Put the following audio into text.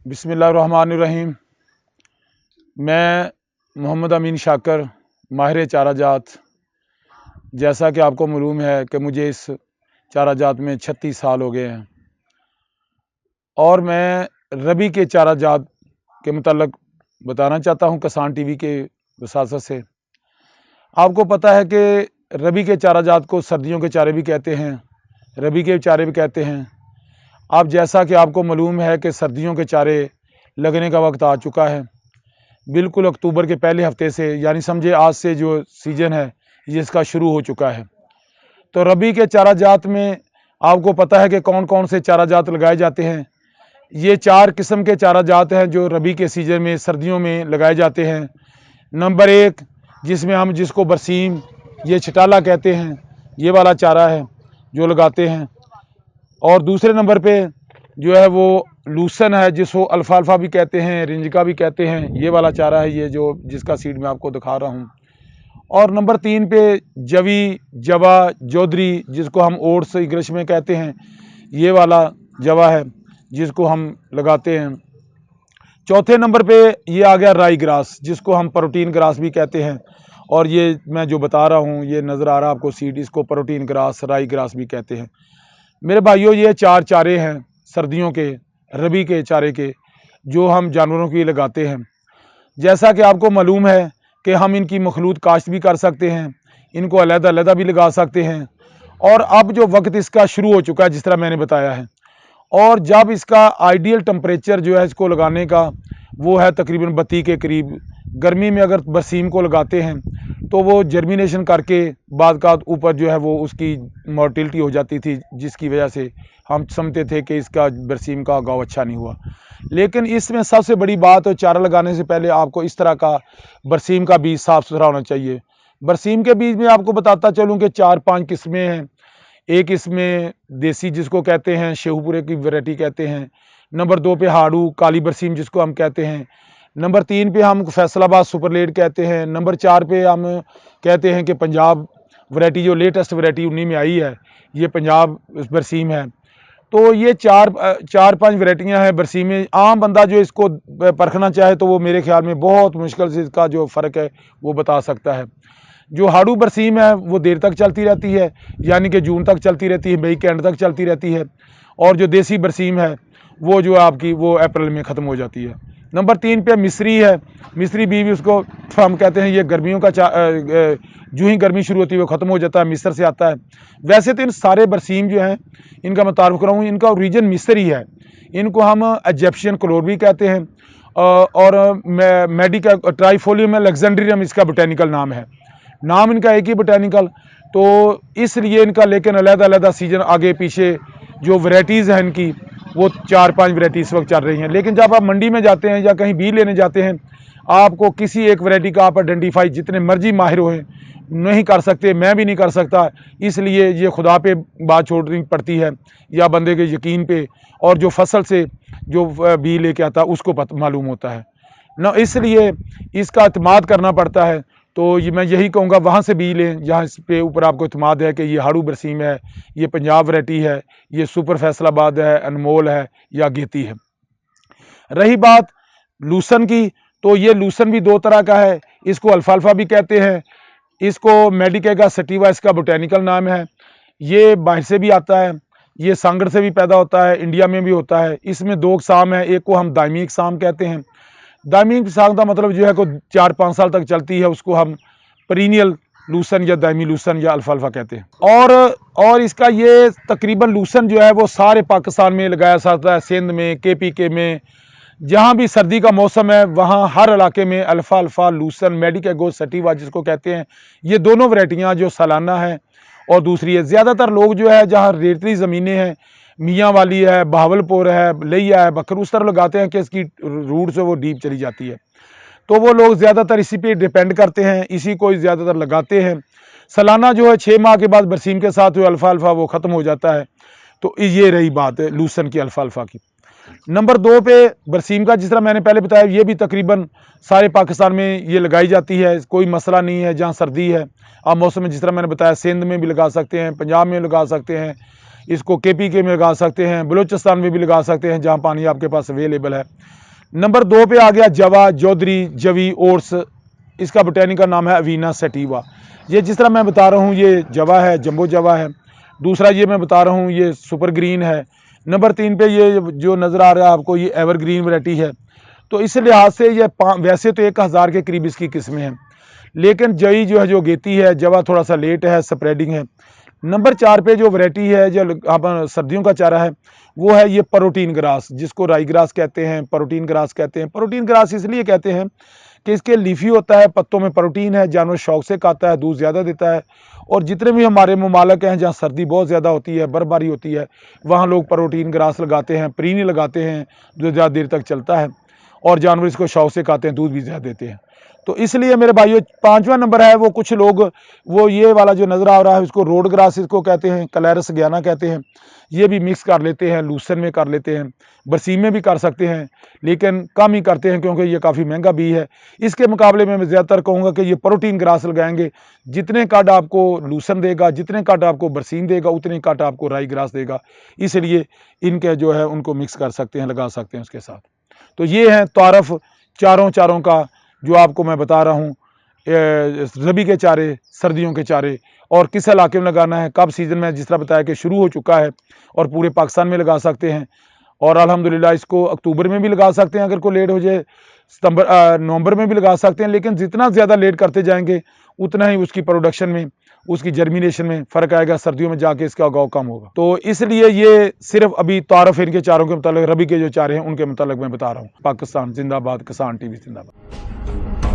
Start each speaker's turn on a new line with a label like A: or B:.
A: बिस्मिल्लाहिर्रहमानिर्रहीम। मैं मोहम्मद अमीन शाकर, माहिर चारा जात। जैसा कि आपको मालूम है कि मुझे इस चारा जात में 36 साल हो गए हैं और मैं रबी के चारा जात के मुताल्लिक बताना चाहता हूं किसान टीवी के वसासत से। आपको पता है कि रबी के चारा जात को सर्दियों के चारे भी कहते हैं, रबी के चारे भी कहते हैं। अब जैसा कि आपको मालूम है कि सर्दियों के चारे लगने का वक्त आ चुका है, बिल्कुल अक्टूबर के पहले हफ्ते से, यानी समझे आज से जो सीज़न है ये इसका शुरू हो चुका है। तो रबी के चारा जात में आपको पता है कि कौन कौन से चारा जात लगाए जाते हैं। ये 4 किस्म के चारा जात हैं जो रबी के सीज़न में सर्दियों में लगाए जाते हैं। नंबर 1 जिसको बरसीम, ये छटाला कहते हैं, ये वाला चारा है जो लगाते हैं। और दूसरे नंबर पे जो है वो लूसन है, जिसको अल्फाल्फा भी कहते हैं, रिंजका भी कहते हैं, ये वाला चारा है, ये जो जिसका सीड मैं आपको दिखा रहा हूँ। और नंबर 3 पे जवी, जवा, जोधरी, जिसको हम ओट्स इंग्लिश में कहते हैं, ये वाला जवा है जिसको हम लगाते हैं। चौथे नंबर पे ये आ गया राई ग्रास, जिसको हम प्रोटीन ग्रास भी कहते हैं। और ये मैं जो बता रहा हूँ, ये नज़र आ रहा है आपको सीड, इसको प्रोटीन ग्रास, राई ग्रास भी कहते हैं। मेरे भाइयों, ये 4 चारे हैं सर्दियों के, रबी के चारे के, जो हम जानवरों के लिए लगाते हैं। जैसा कि आपको मालूम है कि हम इनकी मखलूत काश्त भी कर सकते हैं, इनको अलग-अलग भी लगा सकते हैं। और अब जो वक्त इसका शुरू हो चुका है, जिस तरह मैंने बताया है, और जब इसका आइडियल टेम्परेचर जो है इसको लगाने का, वो है तकरीबन 32 के करीब। गर्मी में अगर बरसीम को लगाते हैं तो वो जर्मिनेशन करके बाद का ऊपर जो है वो उसकी मोर्टिलिटी हो जाती थी, जिसकी वजह से हम समझते थे कि इसका बरसीम का उगाव अच्छा नहीं हुआ। लेकिन इसमें सबसे बड़ी बात, चारा लगाने से पहले आपको इस तरह का बरसीम का बीज साफ़ सुथरा होना चाहिए। बरसीम के बीज में आपको बताता चलूँ कि 4-5 किस्में हैं। एक इसमें देसी, जिसको कहते हैं शेहूपुरे की वैरायटी कहते हैं। नंबर 2 पे हाड़ू, काली बरसीम जिसको हम कहते हैं। नंबर 3 पे हम फैसलाबाद सुपरलेट कहते हैं। नंबर 4 पे हम कहते हैं कि पंजाब वैरायटी, जो लेटेस्ट वैरायटी 19 में आई है, ये पंजाब बरसीम है। तो ये 4-5 वैरायटियाँ हैं बरसीम में। आम बंदा जो इसको परखना चाहे तो वो मेरे ख्याल में बहुत मुश्किल से इसका जो फ़र्क है वो बता सकता है। जो हाड़ू बरसीम है वो देर तक चलती रहती है, यानी कि जून तक चलती रहती है, मई के एंड तक चलती रहती है। और जो देसी बरसीम है वो जो आपकी वो अप्रैल में ख़त्म हो जाती है। नंबर 3 पे मिस्री है। मिस्री बीज उसको हम कहते हैं, ये गर्मियों का जो ही गर्मी शुरू होती है वो ख़त्म हो जाता है, मिस्र से आता है। वैसे तो इन सारे बरसीम जो हैं, इनका मैं तारुफ कराऊँ, इनका ओरिजिन मिस्र ही है। इनको हम इजिप्शियन क्लोर भी कहते हैं, और मेडिका ट्राइफोलियम अलेक्जेंड्रियम इसका बोटेनिकल नाम है। नाम इनका एक ही बोटेनिकल, तो इसलिए इनका लेकिन अलग-अलग सीजन आगे पीछे जो वैरायटीज़ हैं इनकी, वो 4-5 वैरायटी इस वक्त चल रही हैं। लेकिन जब आप मंडी में जाते हैं या कहीं बीज लेने जाते हैं, आपको किसी एक वैरायटी का आप आइडेंटिफाई जितने मर्जी माहिर हों नहीं कर सकते, मैं भी नहीं कर सकता। इसलिए ये खुदा पे बात छोड़नी पड़ती है या बंदे के यकीन पे, और जो फसल से जो बीज लेके आता है उसको मालूम होता है ना, इसलिए इसका इत्मीद करना पड़ता है। तो ये मैं यही कहूँगा, वहाँ से बीज लें जहाँ इस पे ऊपर आपको इत्मीद है कि ये हाड़ू बरसीम है, ये पंजाब वैरायटी है, ये सुपर फैसलाबाद है, अनमोल है या गेती है। रही बात लूसन की, तो ये लूसन भी 2 तरह का है। इसको अल्फाल्फा भी कहते हैं, इसको मेडिकेगा सटिवा इसका बोटेनिकल नाम है। ये बाहर से भी आता है, ये सांगड़ से भी पैदा होता है, इंडिया में भी होता है। इसमें 2 अक़साम है, एक को हम दायमी अक़साम कहते हैं। दायमी अक़साम का मतलब जो है को 4-5 साल तक चलती है, उसको हम पीरियड लूसन या दायमी लूसन या अल्फाल्फा कहते हैं। और इसका ये तकरीबन लूसन जो है वो सारे पाकिस्तान में लगाया जाता है, सिंध में, KPK में, जहाँ भी सर्दी का मौसम है वहाँ हर इलाके में अल्फाल्फा, लूसन, मेडिकेगो सटिवा जिसको कहते हैं, ये दोनों वैरायटियाँ जो सालाना हैं और दूसरी है। ज़्यादातर लोग जो है जहाँ रेतली ज़मीनें हैं, मियाँ वाली है, बहावलपुर है, लिया है, बकर, उस तरह लगाते हैं कि इसकी रूट से वो डीप चली जाती है। तो वो लोग ज़्यादातर इसी पे डिपेंड करते हैं, इसी को ज़्यादातर लगाते हैं। सालाना जो है 6 माह के बाद बरसीम के साथ जो अल्फाल्फा वो ख़त्म हो जाता है। तो ये रही बात है लूसन की, अल्फाल्फा की। नंबर 2 पे बरसीम का, जिस तरह मैंने पहले बताया, ये भी तकरीबन सारे पाकिस्तान में ये लगाई जाती है, कोई मसला नहीं है। जहाँ सर्दी है, अब मौसम में जिस तरह मैंने बताया, सिंध में भी लगा सकते हैं, पंजाब में लगा सकते हैं, इसको KPK में लगा सकते हैं, बलूचिस्तान में भी लगा सकते हैं जहाँ पानी आपके पास अवेलेबल है। नंबर 2 पे आ गया जवा, चौधरी, जवी, ओट्स। इसका बोटेनिक का नाम है अवीना सेटिवा। ये जिस तरह मैं बता रहा हूँ ये जवा है, जंबो जवा है। दूसरा ये मैं बता रहा हूँ ये सुपर ग्रीन है। नंबर 3 पे ये जो नज़र आ रहा है आपको ये एवरग्रीन वैरायटी है। तो इस लिहाज से ये वैसे तो 1000 के करीब इसकी किस्में हैं, लेकिन जई जो है जो गेती है, जवा थोड़ा सा लेट है, स्प्रेडिंग है। नंबर 4 पे जो वैरायटी है जो आप सर्दियों का चारा है वो है ये प्रोटीन ग्रास, जिसको राई ग्रास कहते हैं, प्रोटीन ग्रास कहते हैं। प्रोटीन ग्रास इसलिए कहते हैं कि इसके लीफी होता है, पत्तों में प्रोटीन है, जानवर शौक से खाता है, दूध ज़्यादा देता है। और जितने भी हमारे ममालिक हैं जहाँ सर्दी बहुत ज़्यादा होती है, बर्फबारी होती है, वहाँ लोग प्रोटीन ग्रास लगाते हैं, प्रीनी लगाते हैं जो ज़्यादा देर तक चलता है और जानवर इसको शौक से खाते हैं, दूध भी ज़्यादा देते हैं। तो इसलिए मेरे भाइयों 5वां नंबर है वो कुछ लोग वो ये वाला जो नज़र आ रहा है उसको रोड ग्रास इसको कहते हैं, कलैरस ग्याना कहते हैं। ये भी मिक्स कर लेते हैं, लूसन में कर लेते हैं, बरसीम में भी कर सकते हैं, लेकिन कम ही करते हैं क्योंकि ये काफ़ी महंगा भी है। इसके मुकाबले में मैं ज़्यादातर कहूँगा कि ये प्रोटीन ग्रास लगाएंगे, जितने काट आपको लूसन देगा, जितने काट आपको बरसीम देगा, उतने काट आपको राई ग्रास देगा। इसलिए इनके जो है उनको मिक्स कर सकते हैं, लगा सकते हैं उसके साथ। तो ये है तारफ़ चारों का जो आपको मैं बता रहा हूँ, रबी के चारे, सर्दियों के चारे और किस इलाके में लगाना है, कब सीज़न में, जिस तरह बताया कि शुरू हो चुका है और पूरे पाकिस्तान में लगा सकते हैं। और अल्हम्दुलिल्लाह इसको अक्टूबर में भी लगा सकते हैं, अगर कोई लेट हो जाए नवंबर में भी लगा सकते हैं। लेकिन जितना ज़्यादा लेट करते जाएंगे उतना ही उसकी प्रोडक्शन में, उसकी जर्मिनेशन में फ़र्क आएगा, सर्दियों में जाके इसका उगाव कम होगा। तो इसलिए ये सिर्फ अभी तारफ़ इनके चारों के मतलब रबी के जो चारे हैं उनके मतलब मैं बता रहा हूँ। पाकिस्तान जिंदाबाद, किसान टीवी जिंदाबाद।